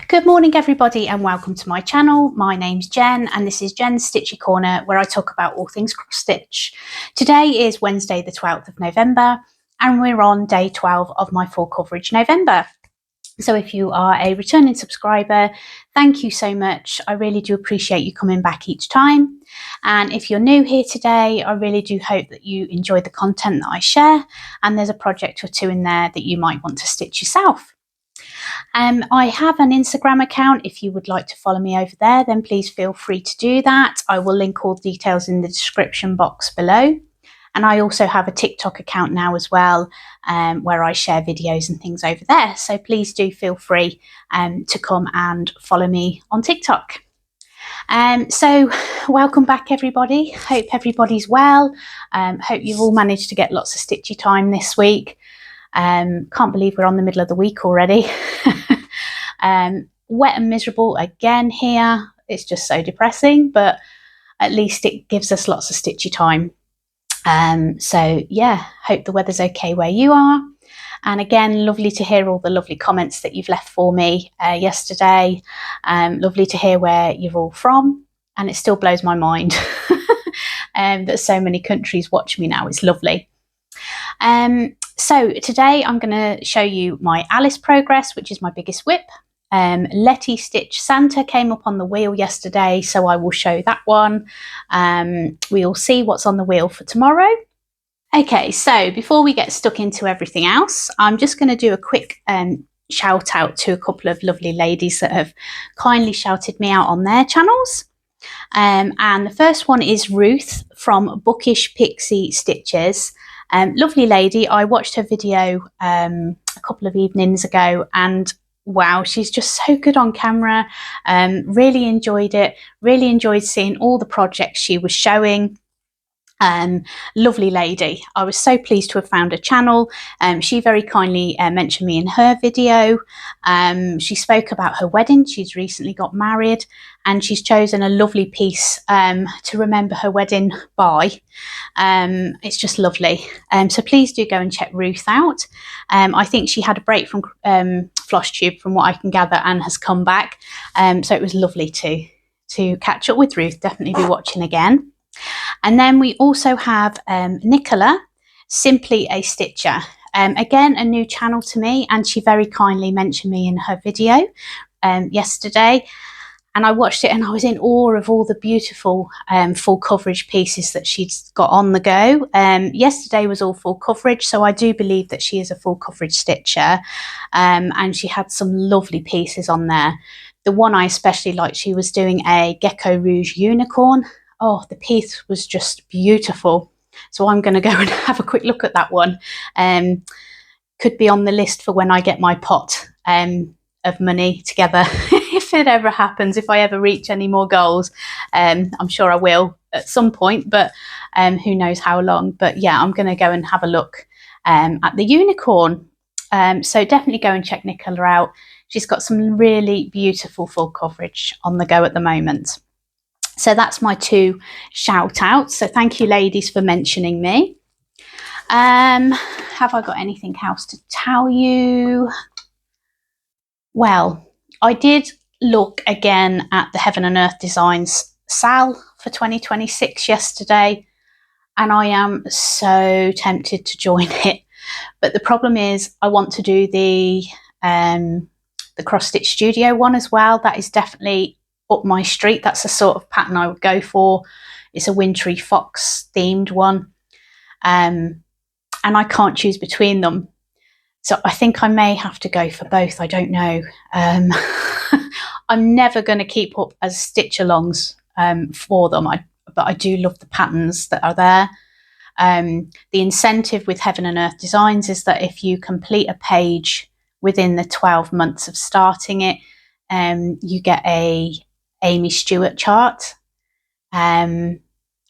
Good morning everybody and welcome to my channel. My name's Jen and this is Jen's Stitchy Corner where I talk about all things cross stitch. Today is Wednesday the 12th of November and we're on day 12 of my full coverage November. So if you are a returning subscriber, thank you so much. I really do appreciate you coming back each time. And if you're new here today, I really do hope that you enjoy the content that I share and there's a project or two in there that you might want to stitch yourself. I have an Instagram account. If you would like to follow me over there, then please feel free to do that. I will link all the details in the description box below. And I also have a TikTok account now as well, where I share videos and things over there. So please do feel free to come and follow me on TikTok. So welcome back everybody. Hope everybody's well. Hope you've all managed to get lots of stitchy time this week. Can't believe we're on the middle of the week already. Wet and miserable again here. It's just so depressing, but at least it gives us lots of stitchy time. So yeah, hope the weather's okay where you are. And again, lovely to hear all the lovely comments that you've left for me yesterday. Lovely to hear where you're all from. And it still blows my mind that so many countries watch me now. It's lovely. So today I'm going to show you my Alice progress, which is my biggest whip. Letistitch Santa came up on the wheel yesterday, so I will show that one. We'll see what's on the wheel for tomorrow. Okay, so before we get stuck into everything else, I'm just going to do a quick shout out to a couple of lovely ladies that have kindly shouted me out on their channels. And the first one is Ruth from Bookish Pixie Stitches. Lovely lady. I watched her video a couple of evenings ago and wow, she's just so good on camera. Really enjoyed it. Really enjoyed seeing all the projects she was showing. Lovely lady. I was so pleased to have found a channel. She very kindly mentioned me in her video. She spoke about her wedding. She's recently got married and she's chosen a lovely piece to remember her wedding by. It's just lovely. So please do go and check Ruth out. I think she had a break from Flosstube from what I can gather and has come back. So it was lovely to catch up with Ruth. Definitely be watching again. And then we also have Nicola, Simply a Stitcher. Again, a new channel to me, and she very kindly mentioned me in her video yesterday. And I watched it and I was in awe of all the beautiful full coverage pieces that she'd got on the go. Yesterday was all full coverage, so I do believe that she is a full coverage stitcher. And she had some lovely pieces on there. The one I especially liked, she was doing a Gecko Rouge unicorn. Oh, the piece was just beautiful. So I'm going to go and have a quick look at that one. Could be on the list for when I get my pot of money together. If it ever happens, if I ever reach any more goals. I'm sure I will at some point, but who knows how long. But yeah, I'm going to go and have a look at the unicorn. So definitely go and check Nicola out. She's got some really beautiful full coverage on the go at the moment. So that's my two shout outs. So thank you ladies for mentioning me. Have I got anything else to tell you? Well, I did look again at the Heaven and Earth Designs sale for 2026 yesterday, and I am so tempted to join it. But the problem is I want to do the Cross Stitch Studio one as well. That is definitely up my street. That's the sort of pattern I would go for. It's a wintry fox themed one, and I can't choose between them, so I think I may have to go for both. I don't know. I'm never going to keep up as stitch alongs for them, but I do love the patterns that are there. The incentive with Heaven and Earth Designs is that if you complete a page within the 12 months of starting it, you get a Amy Stewart chart, and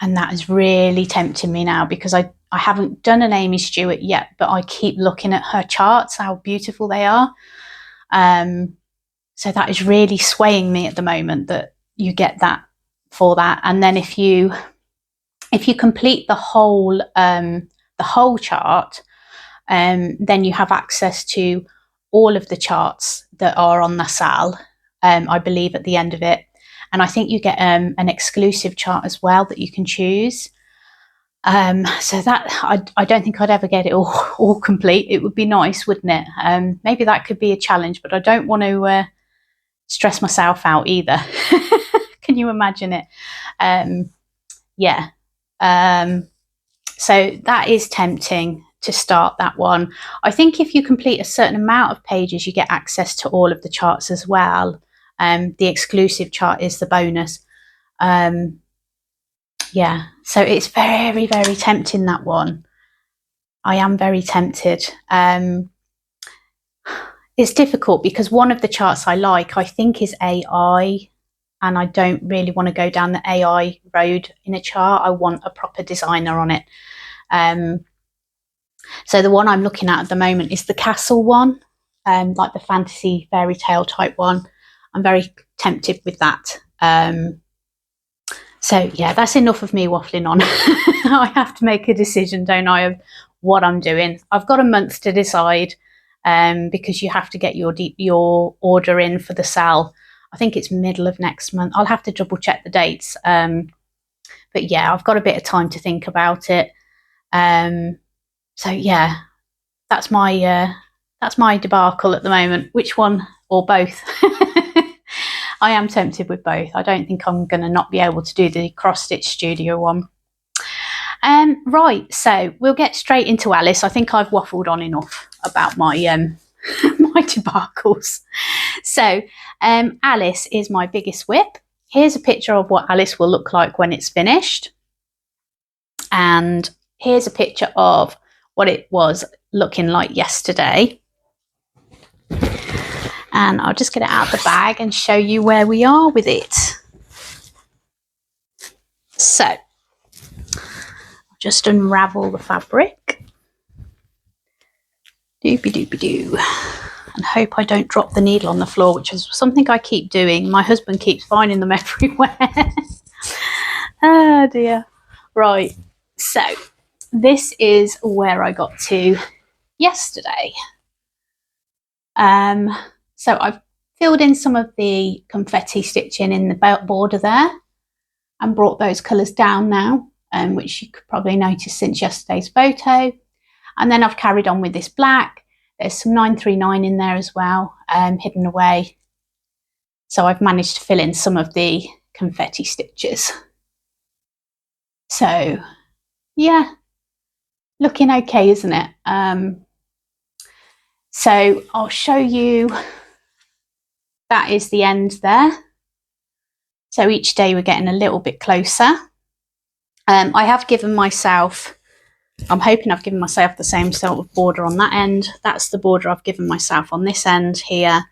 that is really tempting me now because I haven't done an Amy Stewart yet, but I keep looking at her charts, how beautiful they are. So that is really swaying me at the moment that you get that for that. And then if you complete the whole chart, then you have access to all of the charts that are on the sale. I believe, at the end of it. And I think you get an exclusive chart as well that you can choose. So that I don't think I'd ever get it all complete. It would be nice, wouldn't it? Maybe that could be a challenge, but I don't want to stress myself out either. Can you imagine it? Yeah. So that is tempting to start that one. I think if you complete a certain amount of pages, you get access to all of the charts as well. The exclusive chart is the bonus. Yeah, so it's very, very tempting, that one. I am very tempted. It's difficult because one of the charts I like, I think, is AI, and I don't really want to go down the AI road in a chart. I want a proper designer on it. So the one I'm looking at the moment is the castle one, like the fantasy fairy tale type one. I'm very tempted with that. So yeah, that's enough of me waffling on. I have to make a decision, don't I, of what I'm doing. I've got a month to decide, because you have to get your order in for the sale. I think it's middle of next month. I'll have to double check the dates. But yeah, I've got a bit of time to think about it. So yeah, that's my debacle at the moment. Which one or both? I am tempted with both. I don't think I'm going to not be able to do the cross stitch studio one. Right, so we'll get straight into Alice. I think I've waffled on enough about my my debacles. So Alice is my biggest whip. Here's a picture of what Alice will look like when it's finished. And here's a picture of what it was looking like yesterday. And I'll just get it out of the bag and show you where we are with it. So I'll just unravel the fabric. Doopy-doopy-doo. And hope I don't drop the needle on the floor, which is something I keep doing. My husband keeps finding them everywhere. Oh dear. Right, so this is where I got to yesterday. So I've filled in some of the confetti stitching in the border there and brought those colours down now, which you could probably notice since yesterday's photo. And then I've carried on with this black. There's some 939 in there as well, hidden away. So I've managed to fill in some of the confetti stitches. So yeah, looking okay, isn't it? So I'll show you. That is the end there. So each day we're getting a little bit closer. I have given myself, I'm hoping I've given myself the same sort of border on that end. That's the border I've given myself on this end here.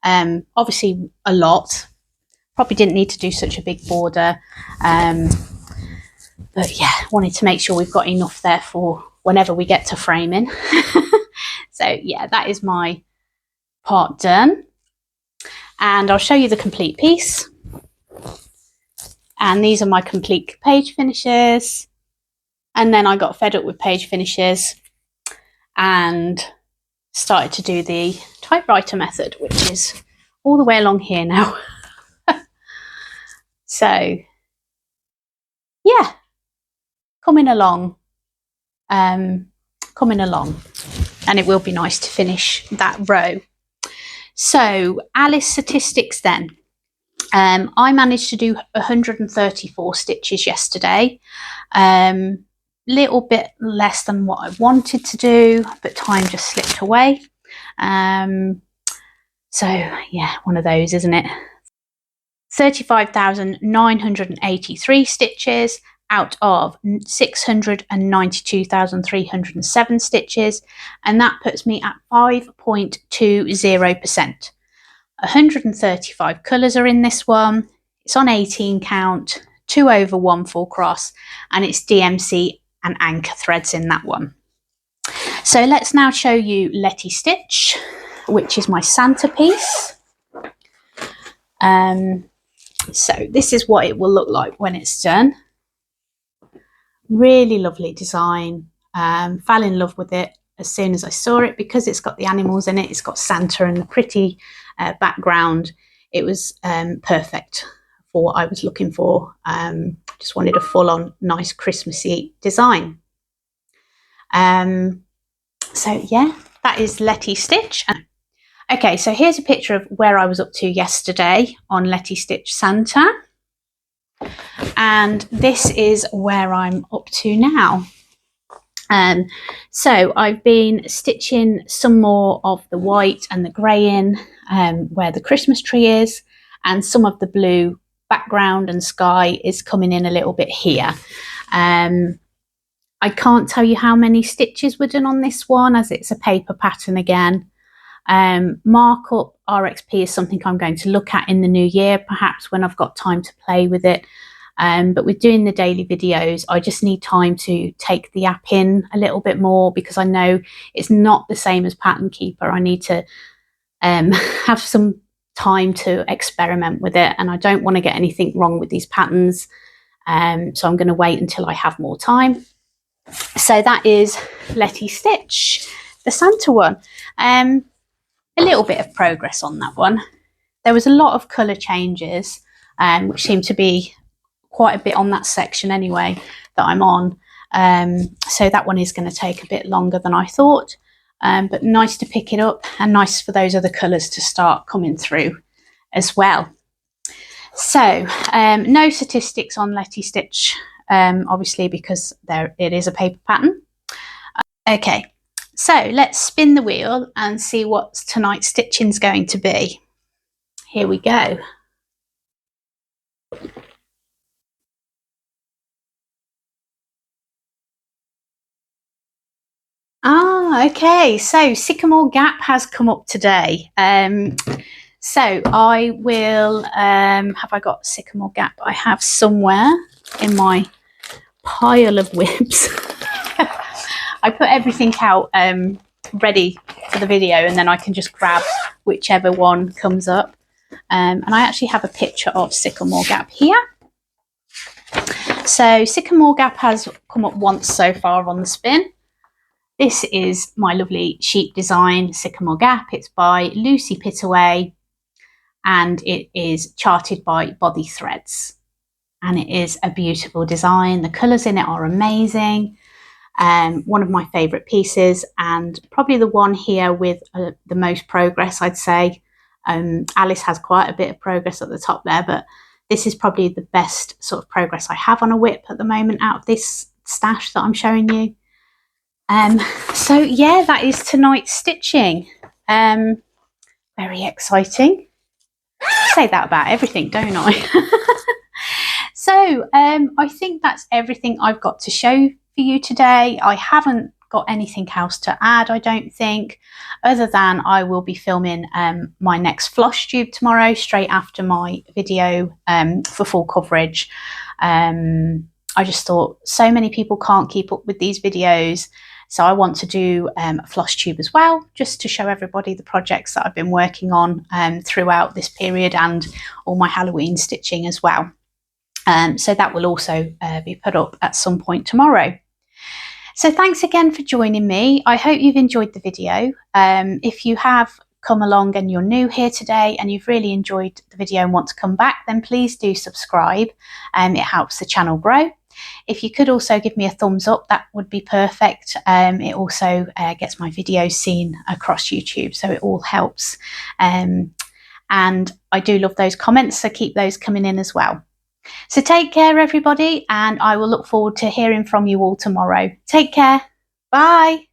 Obviously a lot. Probably didn't need to do such a big border. But yeah, wanted to make sure we've got enough there for whenever we get to framing. So yeah, that is my part done. And I'll show you the complete piece. And these are my complete page finishes. And then I got fed up with page finishes and started to do the typewriter method, which is all the way along here now. So yeah, coming along. And it will be nice to finish that row. So Alice statistics then. I managed to do 134 stitches yesterday. Little bit less than what I wanted to do, but time just slipped away. So yeah, one of those, isn't it? 35,983 stitches out of 692,307 stitches, and that puts me at 5.20%. 135 colours are in this one. It's on 18 count, 2 over 1 full cross, and it's DMC and anchor threads in that one. So let's now show you Letistitch, which is my Santa piece. So this is what it will look like when it's done. Really lovely design. Fell in love with it as soon as I saw it because it's got the animals in it. It's got Santa and the pretty background. it was perfect for what I was looking for. Just wanted a full-on nice Christmassy design. So yeah, that is Letistitch. Okay, so here's a picture of where I was up to yesterday on Letistitch Santa. And this is where I'm up to now. So I've been stitching some more of the white and the grey in where the Christmas tree is, and some of the blue background and sky is coming in a little bit here. I can't tell you how many stitches were done on this one, as it's a paper pattern again. Markup RXP is something I'm going to look at in the new year, perhaps when I've got time to play with it. But with doing the daily videos, I just need time to take the app in a little bit more, because I know it's not the same as Pattern Keeper. I need to have some time to experiment with it, and I don't want to get anything wrong with these patterns. So I'm going to wait until I have more time. So that is Letistitch, the Santa one. A little bit of progress on that one. There was a lot of colour changes, which seemed to be quite a bit on that section anyway that I'm on. So that one is going to take a bit longer than I thought, but nice to pick it up, and nice for those other colours to start coming through as well. So no statistics on Letistitch, obviously, because it is a paper pattern. Okay, so let's spin the wheel and see what tonight's stitching's going to be. Here we go. Okay, so Sycamore Gap has come up today. So I will, have I got Sycamore Gap? I have somewhere in my pile of whips. I put everything out ready for the video, and then I can just grab whichever one comes up. And I actually have a picture of Sycamore Gap here. So Sycamore Gap has come up once so far on the spin. This is my lovely sheep design, Sycamore Gap. It's by Lucy Pittaway, and it is charted by Bothy threads. And it is a beautiful design. The colours in it are amazing. One of my favourite pieces, and probably the one here with the most progress, I'd say. Alice has quite a bit of progress at the top there, but this is probably the best sort of progress I have on a whip at the moment out of this stash that I'm showing you. So yeah, that is tonight's stitching. Very exciting. I say that about everything, don't I? So I think that's everything I've got to show for you today. I haven't got anything else to add, I don't think, other than I will be filming my next Flosstube tomorrow, straight after my video for full coverage. I just thought so many people can't keep up with these videos, so I want to do a Flosstube as well, just to show everybody the projects that I've been working on throughout this period, and all my Halloween stitching as well. So that will also be put up at some point tomorrow. So thanks again for joining me. I hope you've enjoyed the video. If you have come along and you're new here today and you've really enjoyed the video and want to come back, then please do subscribe. It helps the channel grow. If you could also give me a thumbs up, that would be perfect. It also gets my videos seen across YouTube, so it all helps. And I do love those comments, so keep those coming in as well. So take care, everybody, and I will look forward to hearing from you all tomorrow. Take care. Bye.